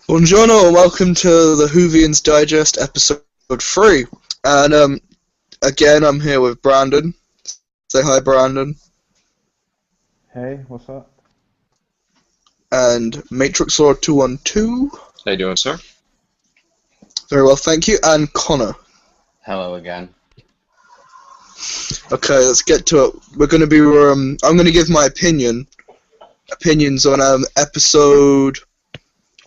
Buongiorno and welcome to the Whovians Digest episode 3. And again, I'm here with Brandon. Say hi, Brandon. Hey, what's up? And Matrix Lord 212. How you doing, sir? Very well, thank you. And Connor. Hello again. Okay, let's get to it. We're going to be. I'm going to give my opinions on episode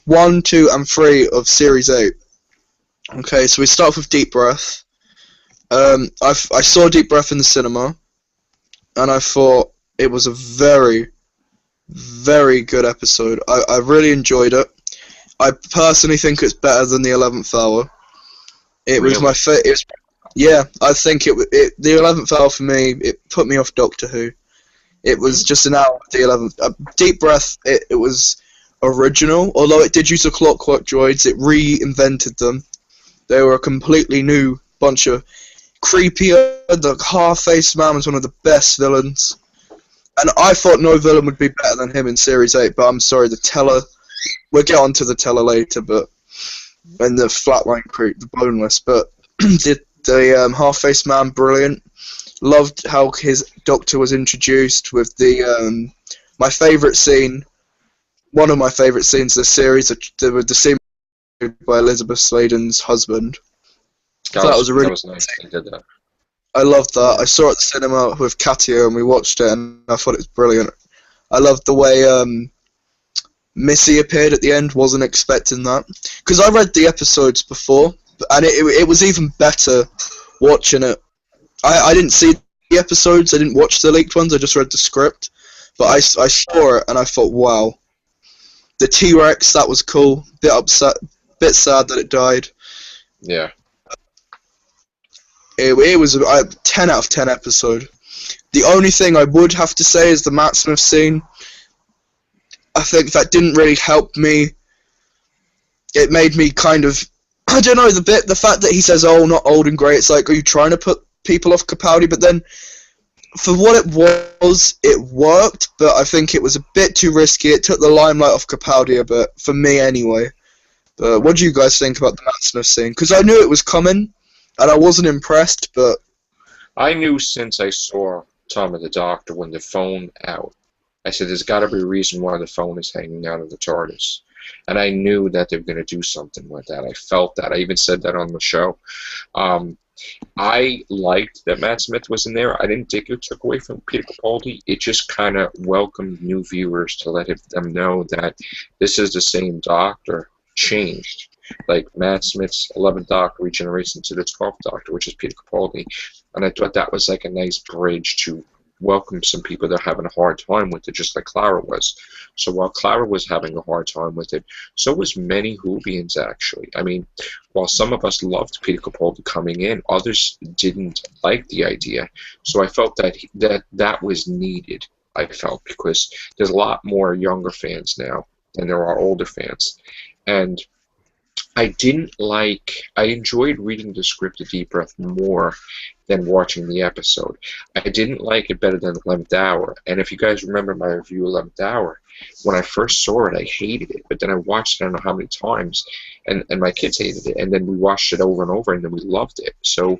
1, 2, and 3 of Series 8. Okay, so we start off with Deep Breath. I saw Deep Breath in the cinema, and I thought it was a very, very good episode. I really enjoyed it. I personally think it's better than the 11th Hour. It was my favorite. Yeah, I think the 11th Hour for me, it put me off Doctor Who. It was just an hour of the 11th. Deep Breath, it was original, although it did use the Clockwork Droids. It reinvented them. They were a completely new bunch of creepier. The half-faced man was one of the best villains, and I thought no villain would be better than him in Series 8. But I'm sorry, the Teller. We'll get onto the Teller later, but and the Flatline Creep, the Boneless. But the half-faced man, brilliant. Loved how his Doctor was introduced with the my favourite scene. One of my favourite scenes of the series, the scene by Elizabeth Sladen's husband. That was nice. He did that. I loved that. I saw it at the cinema with Katia and we watched it and I thought it was brilliant. I loved the way Missy appeared at the end. Wasn't expecting that. Because I read the episodes before and it was even better watching it. I didn't see the episodes. I didn't watch the leaked ones. I just read the script. But I saw it and I thought, wow. The T-Rex, that was cool. Bit upset, bit sad that it died. Yeah. It was a 10 out of 10 episode. The only thing I would have to say is the Matt Smith scene. I think that didn't really help me. It made me kind of, I don't know, the fact that he says, "Oh, not old and grey." It's like, are you trying to put people off Capaldi? But then, for what it was, it worked. But I think it was a bit too risky. It took the limelight off Capaldi a bit, for me anyway. But what do you guys think about the Matt Smith scene? Because I knew it was coming. And I wasn't impressed, but I knew since I saw Tom and the Doctor when the phone out. I said, there's got to be a reason why the phone is hanging out of the TARDIS. And I knew that they were going to do something with that. I felt that. I even said that on the show. I liked that Matt Smith was in there. I didn't think it took away from Peter Capaldi. It just kind of welcomed new viewers to let them know that this is the same Doctor, changed. Like Matt Smith's 11th Doctor regenerates into the 12th Doctor, which is Peter Capaldi. And I thought that was like a nice bridge to welcome some people that are having a hard time with it, just like Clara was. So while Clara was having a hard time with it, so was many Whovians, actually. I mean, while some of us loved Peter Capaldi coming in, others didn't like the idea. So I felt that was needed, I felt, because there's a lot more younger fans now than there are older fans. And I enjoyed reading the script of Deep Breath more than watching the episode. I didn't like it better than 11th Hour. And if you guys remember my review of 11th Hour, when I first saw it, I hated it. But then I watched it I don't know how many times, and my kids hated it. And then we watched it over and over, and then we loved it. So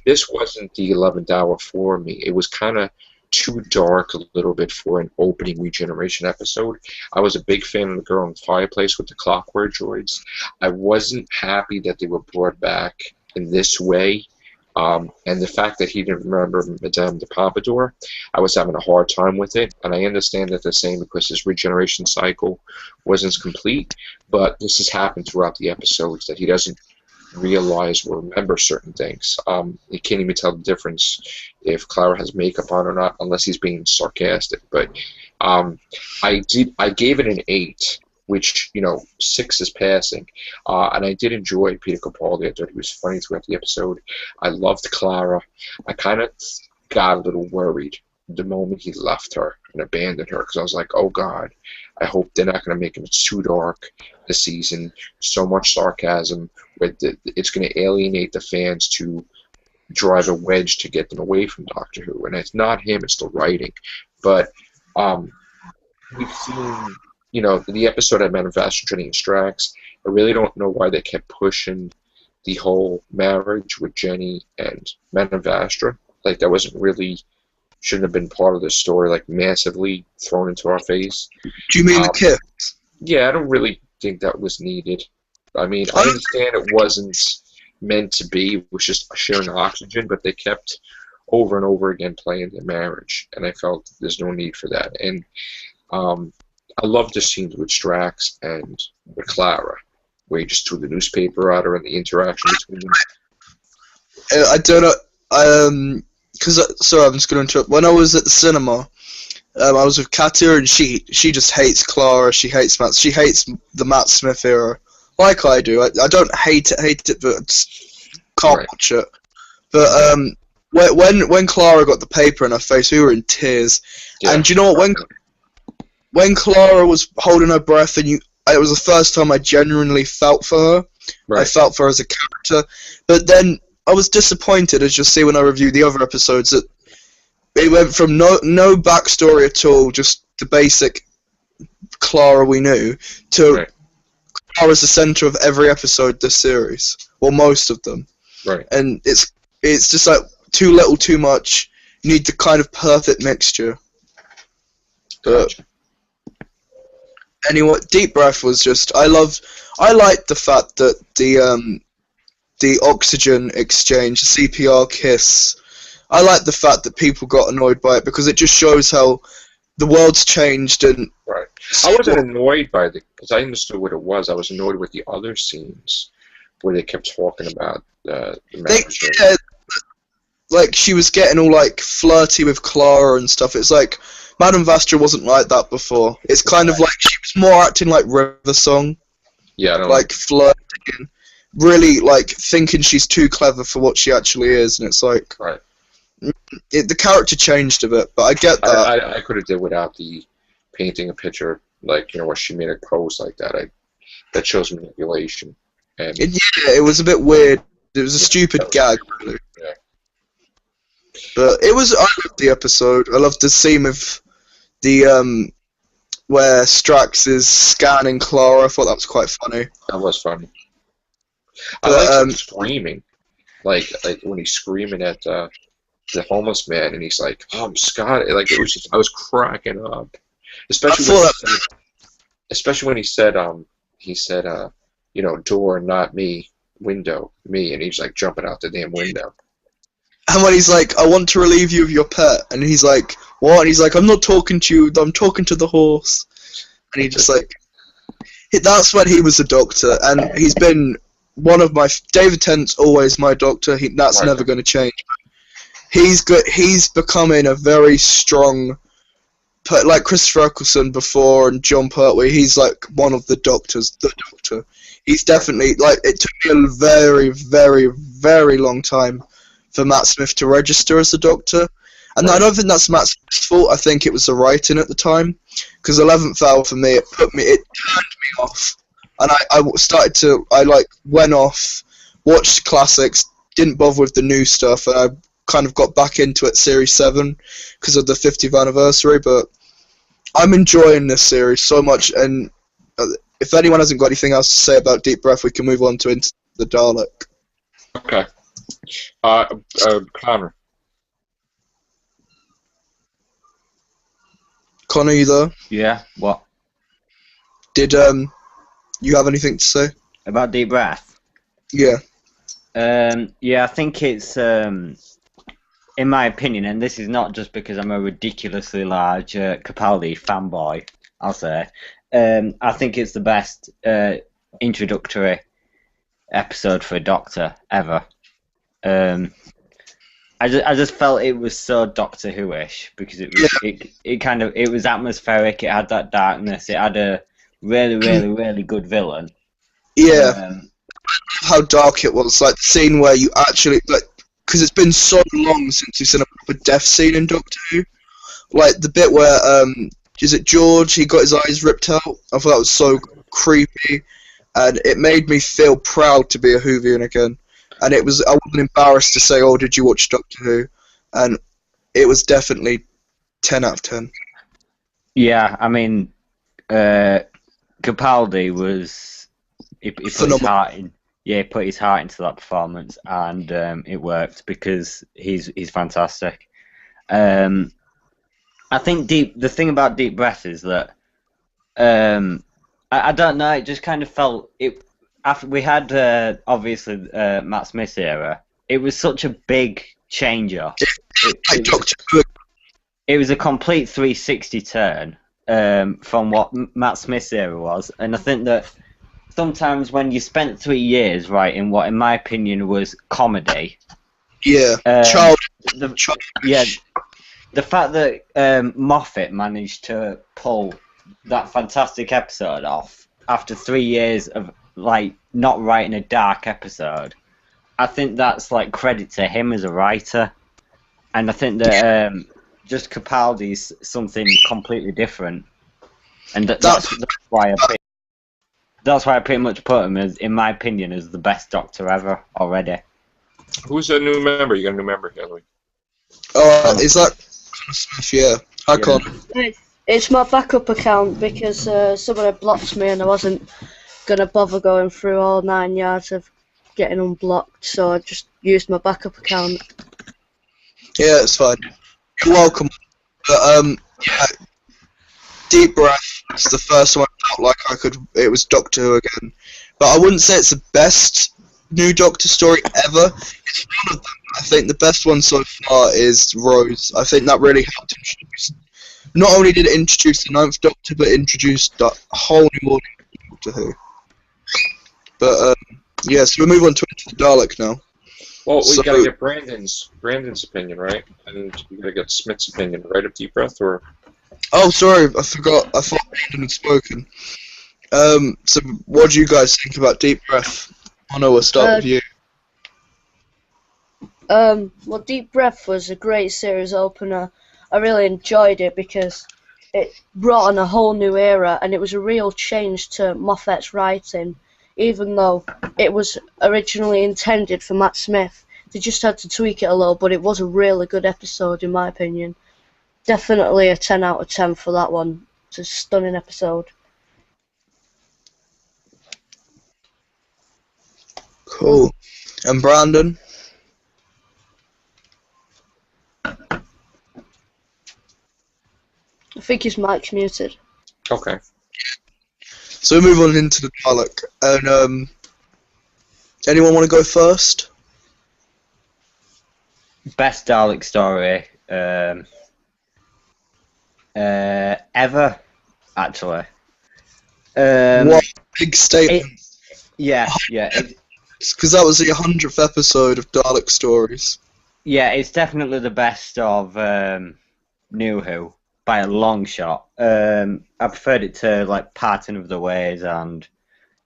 this wasn't the 11th Hour for me. It was kind of too dark a little bit for an opening regeneration episode. I was a big fan of the Girl in the Fireplace with the Clockwork Droids. I wasn't happy that they were brought back in this way. And the fact that he didn't remember Madame de Pompadour, I was having a hard time with it. And I understand that they're saying because his regeneration cycle wasn't complete, but this has happened throughout the episodes that he doesn't realize or remember certain things. He can't even tell the difference if Clara has makeup on or not, unless he's being sarcastic. But I gave it an 8, which 6 is passing, and I did enjoy Peter Capaldi. I thought he was funny throughout the episode. I loved Clara. I kind of got a little worried the moment he left her and abandoned her, because I was like, oh God, I hope they're not going to make it too dark this season. So much sarcasm, where it's going to alienate the fans to drive a wedge to get them away from Doctor Who. And it's not him, it's the writing. But we've seen the episode I met of Vastra, Jenny, and Strax, I really don't know why they kept pushing the whole marriage with Jenny and Manavastra. Like, that shouldn't have been part of the story, like, massively thrown into our face. Do you mean the kiss? Yeah, I don't really think that was needed. I mean, I understand it wasn't meant to be, it was just sharing oxygen, but they kept over and over again playing their marriage, and I felt there's no need for that. And I love the scenes with Strax and with Clara, where he just threw the newspaper at her and the interaction between them. I don't know, sorry, I'm just going to interrupt. When I was at the cinema, I was with Katya, and she just hates Clara, she hates the Matt Smith era, like I do. I don't hate it, but I just can't watch it. But when Clara got the paper in her face, we were in tears. Yeah. And you know what, when Clara was holding her breath, and it was the first time I genuinely felt for her. Right. I felt for her as a character. But then I was disappointed, as you'll see when I review the other episodes, that it went from no backstory at all, just the basic Clara we knew, to Clara's the center of every episode this series. Well, most of them. Right. And it's just like too little, too much. You need the kind of perfect mixture. Gotcha. Anyway, Deep Breath was just... I liked the fact that the oxygen exchange, the CPR kiss... I like the fact that people got annoyed by it, because it just shows how the world's changed. And right. I wasn't annoyed by it, because I understood what it was. I was annoyed with the other scenes where they kept talking about the marriage. Like, she was getting all, like, flirty with Clara and stuff. It's like, Madame Vastra wasn't like that before. It's kind of like she was more acting like River Song. Yeah, I don't like flirting. Really, like, thinking she's too clever for what she actually is, and it's like... Right. The character changed a bit, but I get that. I could have did without the painting a picture, like, where she made a pose like that. That shows manipulation. And it was a bit weird. It was a stupid gag, really. Yeah. But I loved the episode. I loved the scene of the, where Strax is scanning Clara. I thought that was quite funny. That was funny. I liked him screaming. Like when he's screaming at, the homeless man, and he's like, "Oh, Scott!" Like, it was just, I was cracking up, especially when he said, door, not me, window, me, and he's like jumping out the damn window. And when he's like, "I want to relieve you of your pet," and he's like, "What?" And he's like, "I'm not talking to you. I'm talking to the horse." And he just like, that's when he was a doctor, and he's been one of my David Tennant's always my doctor. That's never going to change. He's good. He's becoming a very strong, like Christopher Eccleston before and John Pertwee. He's like one of the doctors. The Doctor. He's definitely like. It took me a very, very, very long time for Matt Smith to register as the Doctor, and I don't think that's Matt Smith's fault. I think it was the writing at the time, because 11th Hour for me, it turned me off, and I went off, watched classics, didn't bother with the new stuff, and I kind of got back into it series 7 because of the 50th anniversary. But I'm enjoying this series so much, and if anyone hasn't got anything else to say about Deep Breath, we can move on to Into the Dalek. Okay. Connor, you there? Yeah, what? Did you have anything to say about Deep Breath? Yeah. Yeah, I think it's in my opinion, and this is not just because I'm a ridiculously large Capaldi fanboy, I'll say, I think it's the best introductory episode for a Doctor ever. I just felt it was so Doctor Who-ish, because it was atmospheric, it had that darkness, it had a really, really, really good villain. Yeah. How dark it was, like the scene where you actually, like, because it's been so long since you've seen a proper death scene in Doctor Who. Like the bit where, is it George, he got his eyes ripped out? I thought that was so creepy, and it made me feel proud to be a Whovian again. And I wasn't embarrassed to say, "Oh, did you watch Doctor Who?" And it was definitely 10 out of 10. Yeah, I mean, Capaldi was he put his Phenomenal. heart in. Yeah, he put his heart into that performance, and it worked because he's fantastic. I think the thing about Deep Breath is that I don't know. It just kind of felt it after we had obviously Matt Smith's era. It was such a big change-up. It was a complete 360 turn from what Matt Smith's era was, and I think that sometimes when you spent 3 years writing what, in my opinion, was comedy. Yeah, the fact that Moffat managed to pull that fantastic episode off after 3 years of like not writing a dark episode, I think that's like credit to him as a writer, and I think that just Capaldi's something completely different, and that's why I pretty much put him as, in my opinion, as the best Doctor ever already. Who's a new member? You got a new member, Louie. Is that Smith? Yeah. Hi, Connor. It's my backup account because someone had blocked me and I wasn't gonna bother going through all 9 yards of getting unblocked, so I just used my backup account. Yeah, it's fine. You're welcome. But yeah, Deep Breath. It's the first one I felt like it was Doctor Who again. But I wouldn't say it's the best new Doctor story ever. It's one of them. I think the best one so far is Rose. I think that really helped introduce. Not only did it introduce the 9th Doctor, but introduced that whole new audience of Doctor Who. But yeah, so we move on to Into the Dalek now. Well, we gotta get Brandon's opinion, right? And we gotta get Smith's opinion, right, of Deep Breath, or... Oh, sorry, I forgot. I thought Brandon had spoken. So what do you guys think about Deep Breath? I know we'll start with you. Well, Deep Breath was a great series opener. I really enjoyed it because it brought on a whole new era, and it was a real change to Moffat's writing. Even though it was originally intended for Matt Smith, they just had to tweak it a little, but it was a really good episode in my opinion. Definitely a 10 out of 10 for that one. It's a stunning episode. Cool. And Brandon? I think his mic's muted. Okay. So we move on into the Dalek. And anyone want to go first? Best Dalek story ever, actually. What a big statement. Yeah. Because that was the 100th episode of Dalek Stories. Yeah, it's definitely the best of New Who by a long shot. I preferred it to like Parting of the Ways and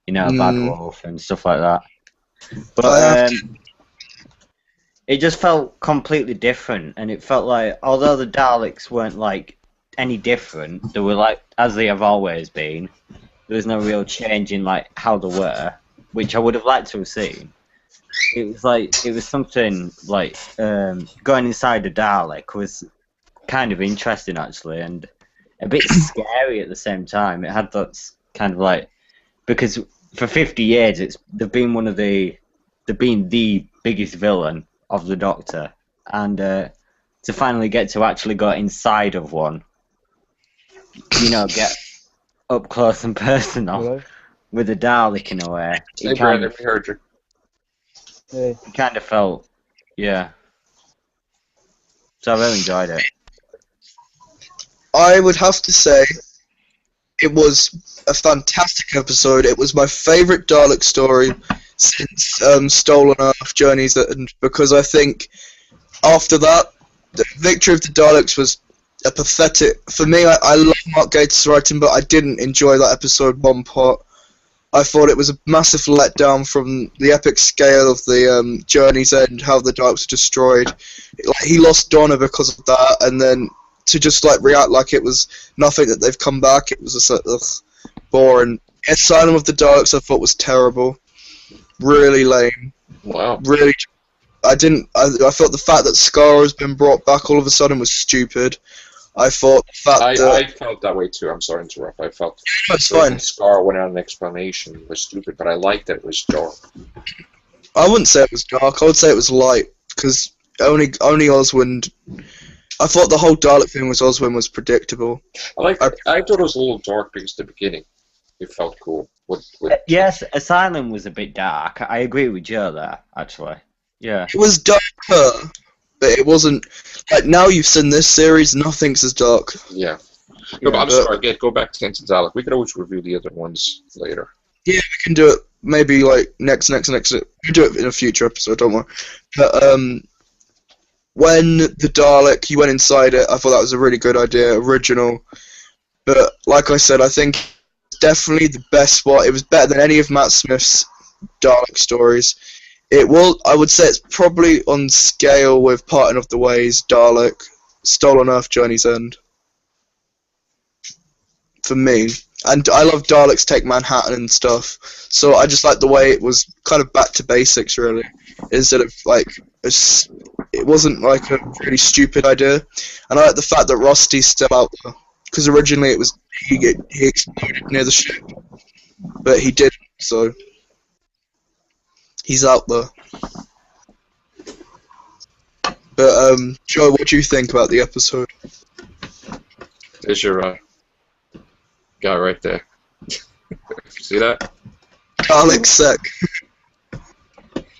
Bad Wolf and stuff like that. But it just felt completely different, and it felt like although the Daleks weren't like any different, they were like as they have always been. There was no real change in like how they were, which I would have liked to have seen. It was something like going inside a Dalek was kind of interesting actually, and a bit scary at the same time. It had that kind of like, because for 50 years they've been the biggest villain of the Doctor, and to finally get to actually go inside of one, get up close and personal with a Dalek in a way. Hey Brandon, we heard you. It kind of felt, yeah. So I really enjoyed it. I would have to say it was a fantastic episode. It was my favourite Dalek story since Stolen Earth Journeys, and because I think after that, the Victory of the Daleks was a pathetic... For me, I love Mark Gatiss' writing, but I didn't enjoy that episode one part. I thought it was a massive letdown from the epic scale of the Journey's End, how the Daleks were destroyed. He lost Donna because of that, and then to just react like it was nothing that they've come back, it was just boring. Asylum of the Daleks I thought was terrible. Really lame. Wow. Really, I thought the fact that Scar has been brought back all of a sudden was stupid. I thought the fact that... I felt that way too. I'm sorry to interrupt. I felt That's the fine. Scar without an explanation was stupid, but I liked that it was dark. I wouldn't say it was dark. I would say it was light, because only Oswind... I thought the whole Dalek thing was Oswind was predictable. I thought it was a little dark because at the beginning it felt cool. Yes, Asylum was a bit dark. I agree with Joe there, actually. Yeah. It was darker, but it wasn't... Like, now you've seen this series, nothing's as dark. Yeah. No, but I'm sorry, go back to Into Dalek. We could always review the other ones later. Yeah, we can do it maybe, like, next. We can do it in a future episode, don't worry. But, when the Dalek, you went inside it, I thought that was a really good idea, original. But, like I said, I think it's definitely the best spot. It was better than any of Matt Smith's Dalek stories. I would say it's probably on scale with Parting of the Ways, Dalek, Stolen Earth, Journey's End. For me. And I love Daleks Take Manhattan and stuff. So I just like the way it was kind of back to basics, really. Instead of, like, it wasn't, like, a really stupid idea. And I like the fact that Rusty's still out there. Because originally it was, he exploded near the ship. But he didn't, so... He's out there. But, Joe, what do you think about the episode? There's your guy right there. See that? Dalek Sec.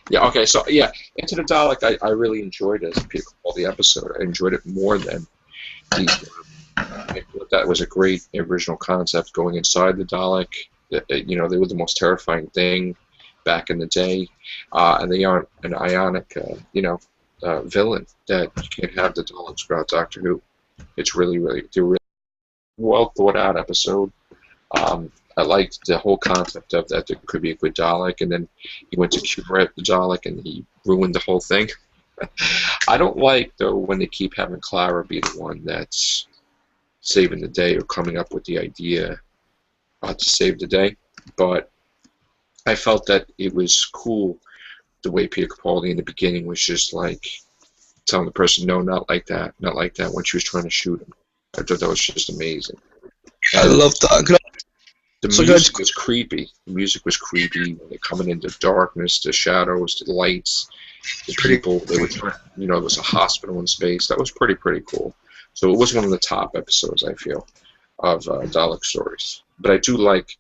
Yeah, okay, so, yeah, Into the Dalek, I really enjoyed it as people call the episode. I enjoyed it more than the... I thought that was a great original concept, going inside the Dalek. You know, they were the most terrifying thing back in the day, and they aren't an ionic, villain that you can have the Daleks throughout Doctor Who. It's really well thought out episode. I liked the whole concept of that there could be a good Dalek, and then he went to cure the Dalek and he ruined the whole thing. I don't like, though, when they keep having Clara be the one that's saving the day or coming up with the idea to save the day, but I felt that it was cool the way Peter Capaldi in the beginning was just like telling the person, no, not like that, when she was trying to shoot him. I thought that was just amazing. I love that. The music was creepy. The music was creepy. They're coming into darkness, the shadows, the lights, the people. They were trying, there was a hospital in space. That was pretty cool. So it was one of the top episodes, I feel, of Dalek stories. But I do like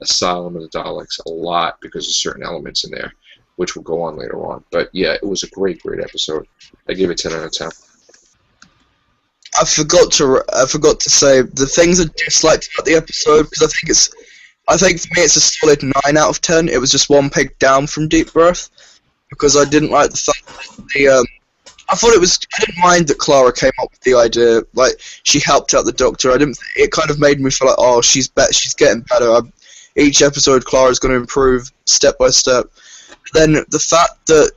Asylum of the Daleks a lot because of certain elements in there, which will go on later on. But yeah, it was a great episode. I give it 10 out of 10. I forgot to say the things I disliked about the episode, because I think for me it's a solid 9 out of 10. It was just one peg down from Deep Breath, because I didn't like the fact that I didn't mind that Clara came up with the idea. Like, she helped out the Doctor. It kind of made me feel like, oh, she's getting better. Each episode, Clara's going to improve step by step. Then the fact that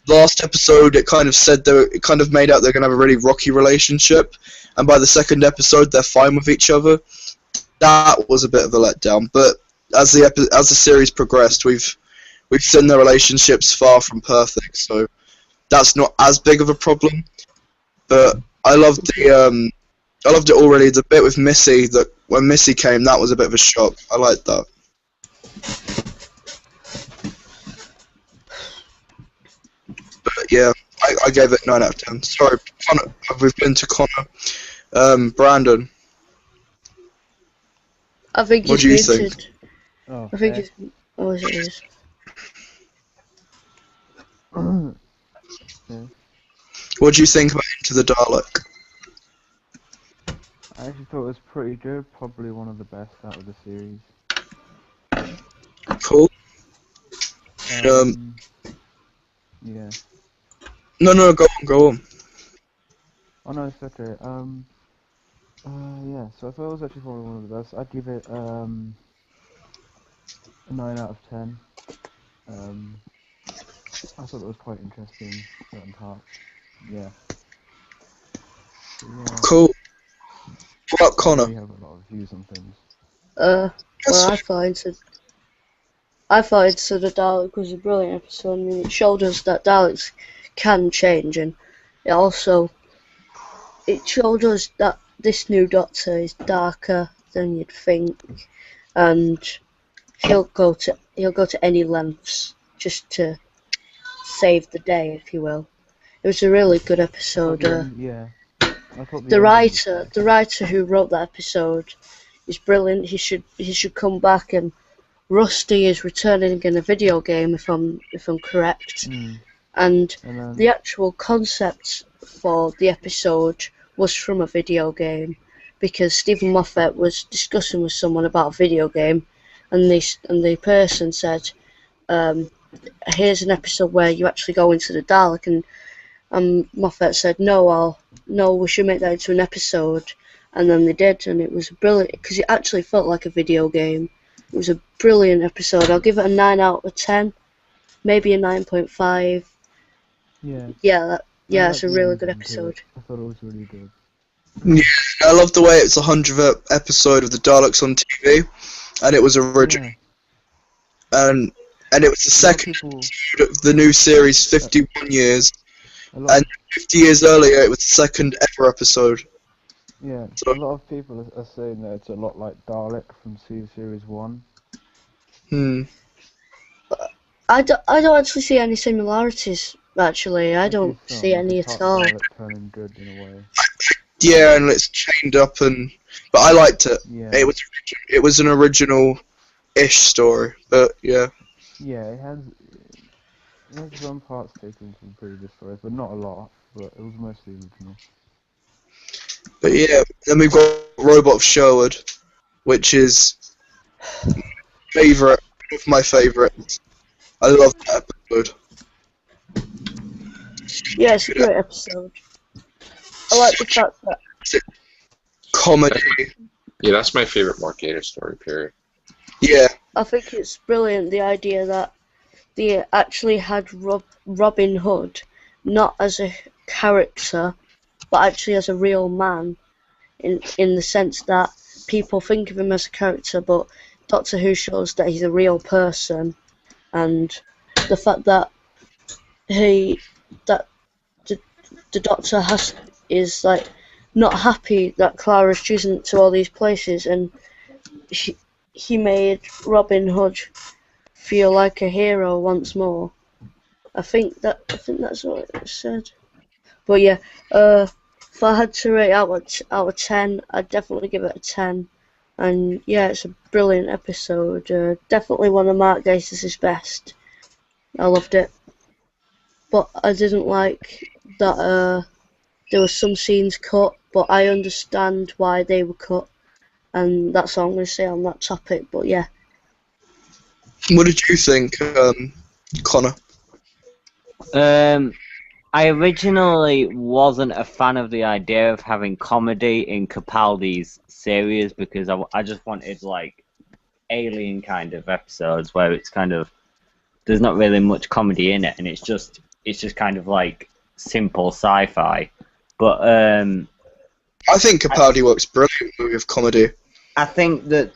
last episode it kind of made out they're going to have a really rocky relationship, and by the second episode they're fine with each other. That was a bit of a letdown. But as the series progressed, we've seen their relationships far from perfect, so that's not as big of a problem. But I loved it already. The bit with Missy, that when Missy came, that was a bit of a shock. I liked that. But yeah, I gave it 9 out of 10. Sorry, Connor, we've been to Connor. Brandon. I think what do you think? I think it's... Oh, it is. What do you think about Into the Dalek? I actually thought it was pretty good, probably one of the best out of the series. Cool. Yeah. No, go on. Oh no, it's okay. Yeah, so I thought it was actually probably one of the best. I'd give it, a 9 out of 10. I thought it was quite interesting, certain parts. Yeah. Cool. What about Connor? We have a lot of views on things. Well, I thought Into the Dalek was a brilliant episode. I mean, it showed us that Daleks can change, and it also it showed us that this new Doctor is darker than you'd think, and he'll go to any lengths just to save the day, if you will. It was a really good episode. Yeah. I thought The writer who wrote that episode is brilliant. He should come back, and Rusty is returning in a video game, if I'm correct. And the actual concept for the episode was from a video game, because Stephen Moffat was discussing with someone about a video game, and the person said, "Here's an episode where you actually go into the Dalek," and Moffat said, "No, we should make that into an episode," and then they did, and it was brilliant because it actually felt like a video game. It was a brilliant episode. I'll give it a 9 out of 10, maybe a 9.5. Yeah, it's a really good episode. I thought it was really good. Yeah, I love the way it's the 100th episode of the Daleks on TV, and it was original. Yeah. And it was the second episode of the new series, 51 years, and 50 years earlier it was the second ever episode. Yeah, So, a lot of people are saying that it's a lot like Dalek from Series 1. I don't actually see any similarities, actually. I don't see any at all. Dalek turning good in a way. Yeah, and it's chained up, but I liked it. Yeah. It was an original-ish story, but yeah. Yeah, it has some parts taken from previous stories, but not a lot. But it was mostly original. But yeah, then we've got Robot of Sherwood, which is one of my favourites. I love that episode. Yeah, it's a great episode. I like the fact that Comedy. Yeah, that's my favorite Mark Gatiss story, period. Yeah. I think it's brilliant, the idea that they actually had Robin Hood not as a character, but actually as a real man, in the sense that people think of him as a character, but Doctor Who shows that he's a real person, and the fact that the Doctor is like not happy that Clara's choosing to all these places, and he made Robin Hood feel like a hero once more. I think that's what it said. But yeah, if I had to rate out of 10, I'd definitely give it a 10. And yeah, it's a brilliant episode. Definitely one of Mark Gatiss's best. I loved it. But I didn't like that there were some scenes cut, but I understand why they were cut. And that's all I'm going to say on that topic, but yeah. What did you think, Connor? I originally wasn't a fan of the idea of having comedy in Capaldi's series because I just wanted like alien kind of episodes where it's kind of there's not really much comedy in it and it's just kind of like simple sci-fi. But I think Capaldi works brilliantly with comedy. I think that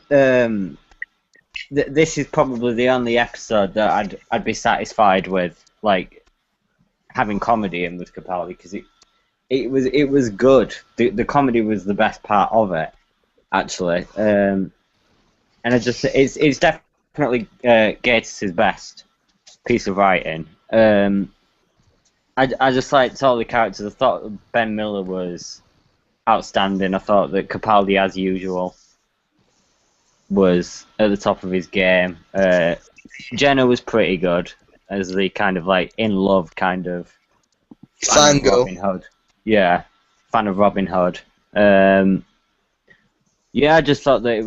this is probably the only episode that I'd be satisfied with, like having comedy in with Capaldi, because it was good. The comedy was the best part of it, actually. And it's definitely Gatiss's best piece of writing. I just liked all the characters. I thought Ben Miller was outstanding. I thought that Capaldi, as usual, was at the top of his game. Jenna was pretty good as the kind of like in love kind of fan of Robin Hood. Yeah, fan of Robin Hood. Yeah, I just thought that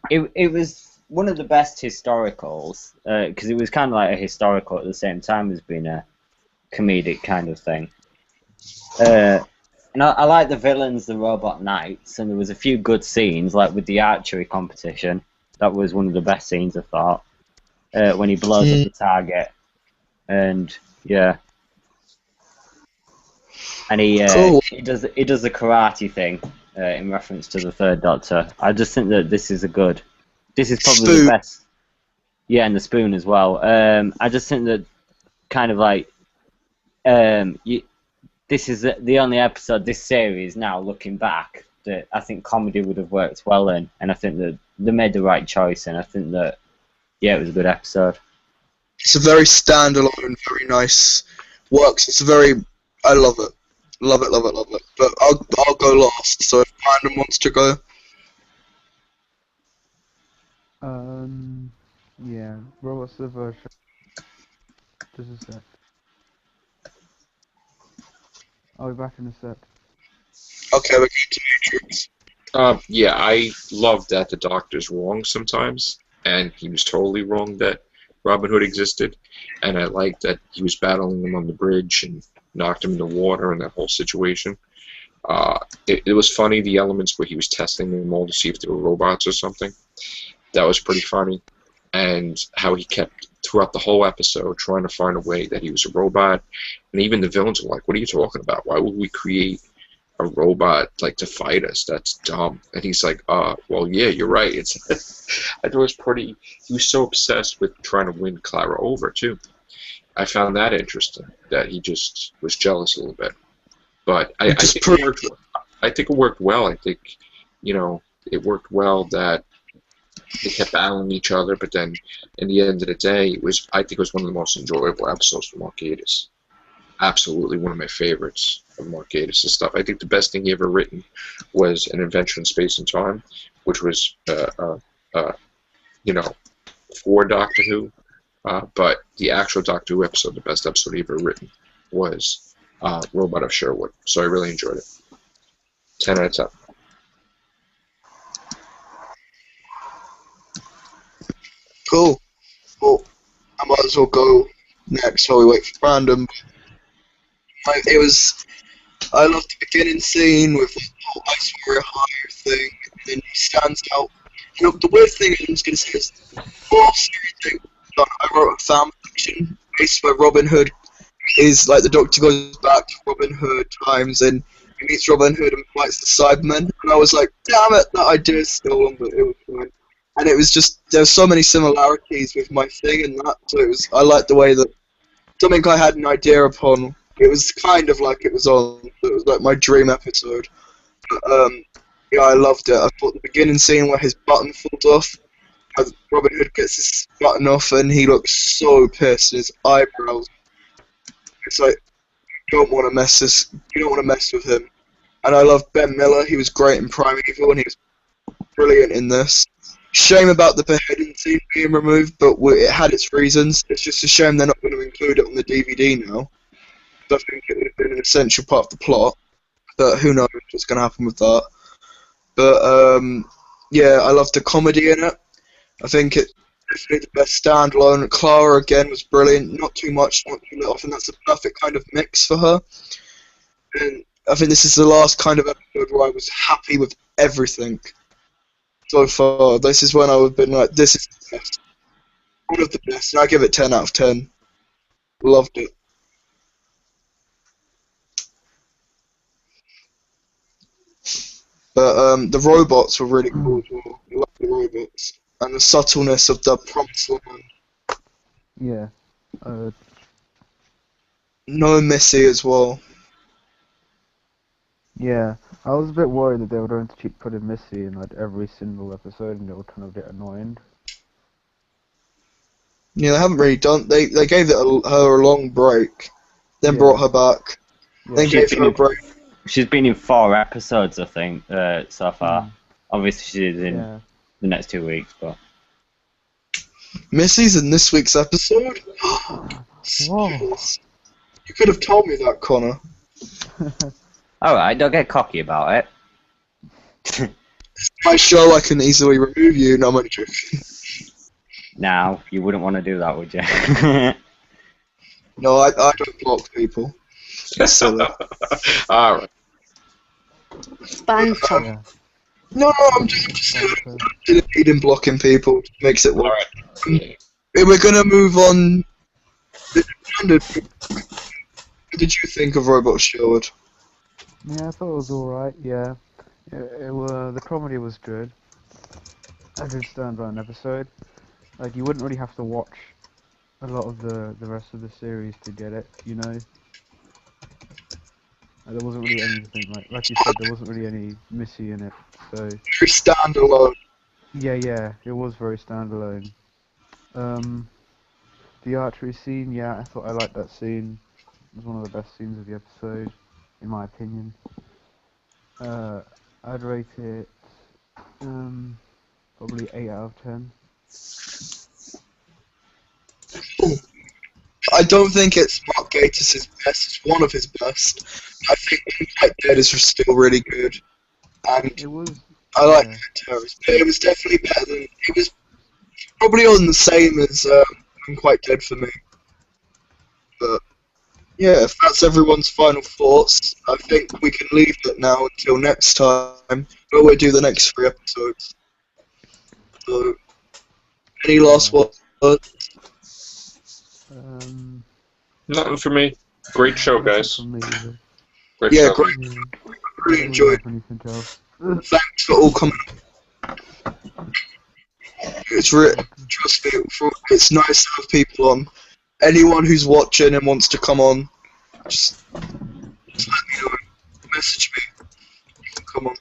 it was one of the best historicals because it was kind of like a historical at the same time as being a comedic kind of thing. And I like the villains, the robot knights, and there was a few good scenes, like with the archery competition. That was one of the best scenes, I thought, when he blows up the target. And yeah, and Cool. he does the karate thing in reference to the Third Doctor. I just think that this is probably Spoon. the best. Yeah, and the spoon as well. I just think that kind of like this is the only episode this series now, looking back, that I think comedy would have worked well in, and I think that they made the right choice, and I think that, yeah, it was a good episode. It's a very standalone, very nice works. It's a very, I love it. Love it, love it, love it. But I'll go last, so if Brandon wants to go. Yeah. Robots the version. Just a sec. I'll be back in a sec. Okay, we're going to Matrix. Yeah, I love that the Doctor's wrong sometimes, and he was totally wrong that Robin Hood existed, and I like that he was battling him on the bridge and knocked him in the water and that whole situation. It was funny, the elements where he was testing them all to see if they were robots or something. That was pretty funny. And how he kept, throughout the whole episode, trying to find a way that he was a robot. And even the villains were like, what are you talking about? Why would we create a robot like to fight us? That's dumb. And he's like, well, yeah, you're right. It's I thought it was pretty, he was so obsessed with trying to win Clara over, too. I found that interesting, that he just was jealous a little bit. But I think it worked, I think it worked well. I think, you know, it worked well that they kept battling each other, but then in the end of the day, I think it was one of the most enjoyable episodes for Mark Gatiss. Absolutely one of my favorites of Mark Gatiss' stuff. I think the best thing he ever written was An Adventure in Space and Time, which was, you know, for Doctor Who. But the actual Doctor Who episode, the best episode he ever written, was Robot of Sherwood. So I really enjoyed it. 10 out of 10. Cool. Well, I might as well go next while we wait for Brandon. I loved the beginning scene with the whole Ice Warrior Higher thing, and then he stands out. You know, the weird thing I'm just going to say is, before Series 8 was done, I wrote a fan fiction based where Robin Hood is, like, the Doctor goes back to Robin Hood times, and he meets Robin Hood and fights the Cybermen, and I was like, damn it, that idea is stolen, but it was fine. And it was just, there's so many similarities with my thing and that, so it was, I liked the way that something I had an idea upon, it was kind of like it was on, it was like my dream episode. But, yeah, I loved it. I thought the beginning scene where his button falls off, as Robin Hood gets his button off and he looks so pissed, his eyebrows. It's like, you don't want to mess with him. And I love Ben Miller, he was great in Primeval and he was brilliant in this. Shame about the beheading scene being removed, but it had its reasons. It's just a shame they're not going to include it on the DVD now. I think it would have been an essential part of the plot, but who knows what's going to happen with that. But yeah, I loved the comedy in it. I think it's definitely the best standalone. Clara again was brilliant, not too much, not too little. I think that's a perfect kind of mix for her. And I think this is the last kind of episode where I was happy with everything. So far, this is when I would have been like, this is the best. One of the best, and I give it 10 out of 10. Loved it. But the robots were really cool as well. I love the robots. And the subtleness of the promised land. Yeah. No Missy as well. Yeah. I was a bit worried that they were going to keep putting Missy in like every single episode and it would kind of get annoying. Yeah, they haven't really done. They gave her a long break, then brought her back, then gave her a break. She's been in 4 episodes, I think, so far. Obviously, she's in the next 2 weeks, but Missy's in this week's episode. Whoa. You could have told me that, Connor. alright, don't get cocky about it. My show, I can easily remove you. No, I'm only joking. Now, you wouldn't want to do that, would you? No, I don't block people. That's silly. Alright. Banter. Yeah. No, I'm just in blocking people. Makes it work. Alright. We're gonna move on. What did you think of Robot Sherwood? Yeah, I thought it was alright, yeah. The comedy was good. A good standalone episode. Like, you wouldn't really have to watch a lot of the rest of the series to get it, you know? There wasn't really anything like you said. There wasn't really any Missy in it. So Very standalone. yeah, it was very standalone. The archery scene, yeah, I thought I liked that scene. It was one of the best scenes of the episode, in my opinion. I'd rate it probably 8 out of 10. I don't think it's Mark Gatiss' best. It's one of his best. I think Quite Dead is still really good, and It was. I like Yeah. Terrorist. But it was definitely better than. It was probably on the same as Quite Dead for me. But yeah, if that's everyone's final thoughts, I think we can leave it now until next time. Where we'll do the next 3 episodes. So, any last words? Nothing for me. Great show, Nothing guys. from me either. Great Yeah, show. great. Yeah. Really Don't enjoyed. have anything else. Thanks for all coming. It's trust me, it's nice to have people on. Anyone who's watching and wants to come on, just let me know. Message me. You can come on.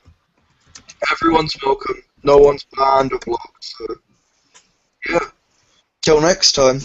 Everyone's welcome. No one's banned or blocked. So yeah. Till next time.